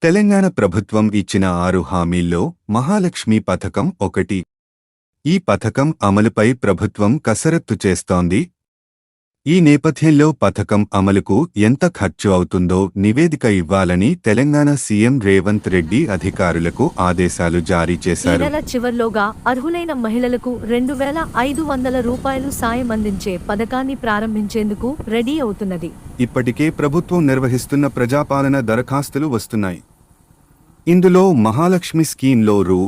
తెలంగాణ ప్రభుత్వం ఇచ్చిన 6 హామీల్లో మహాలక్ష్మి పథకం ఒకటి. ఈ పథకం అమలుపై ప్రభుత్వం కసరత్తు చేస్తోంది. ఈ నేపథ్యంలో పథకం అమలుకు ఎంత ఖర్చు అవుతుందో నివేదిక ఇవ్వాలని తెలంగాణ సీఎం రేవంత్ రెడ్డి అధికారులకు ఆదేశాలు జారీ ఈ చేశారు. నెల చివర్లోగా అర్హులైన మహిళలకు 2,500 రూపాయలు సాయం అందించే పథకాన్ని ప్రారంభించేందుకు రెడీ అవుతున్నది. ఇప్పటికే ప్రభుత్వం నిర్వహిస్తున్న ప్రజాపాలన దరఖాస్తులు వస్తున్నాయి. ఇందులో మహాలక్ష్మి స్కీమ్లో రూ.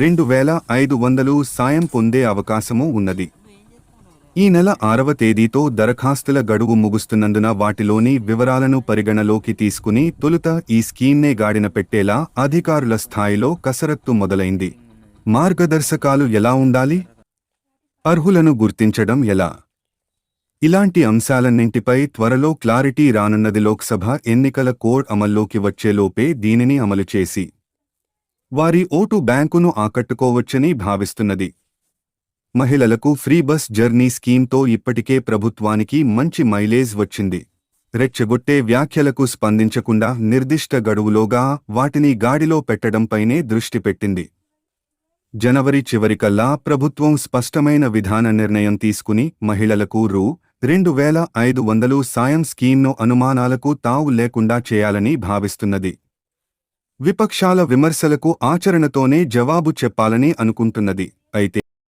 2,500 సాయం పొందే అవకాశమూ ఉన్నది. ఈ నెల 6వ తేదీతో దరఖాస్తుల గడువు ముగుస్తున్నందున వాటిలోని వివరాలను పరిగణలోకి తీసుకుని తొలుత ఈ స్కీమ్నే గాడిన పెట్టేలా అధికారుల స్థాయిలో కసరత్తు మొదలైంది. మార్గదర్శకాలు ఎలా ఉండాలి? అర్హులను గుర్తించడం ఎలా? ఇలాంటి అంశాలన్నింటిపై త్వరలో క్లారిటీ రానున్నది. లోక్సభ ఎన్నికల కోడ్ అమల్లోకి వచ్చేలోపే దీనిని అమలు చేసి వారి ఓటు బ్యాంకును ఆకట్టుకోవచ్చని భావిస్తున్నది. మహిళలకు ఫ్రీ బస్ జర్నీ స్కీమ్తో ఇప్పటికే ప్రభుత్వానికి మంచి మైలేజ్ వచ్చింది. రెచ్చగొట్టే వ్యాఖ్యలకు స్పందించకుండా నిర్దిష్ట గడువులోగా వాటిని గాడిలో పెట్టడంపైనే దృష్టి పెట్టింది. జనవరి చివరికల్లా ప్రభుత్వం స్పష్టమైన విధాన నిర్ణయం తీసుకుని మహిళలకు రూ. 2,500 సాయం స్కీమ్ను అనుమానాలకు తావు లేకుండా చేయాలని భావిస్తున్నది. విపక్షాల విమర్శలకు ఆచరణతోనే జవాబు చెప్పాలని అనుకుంటున్నది. అయితే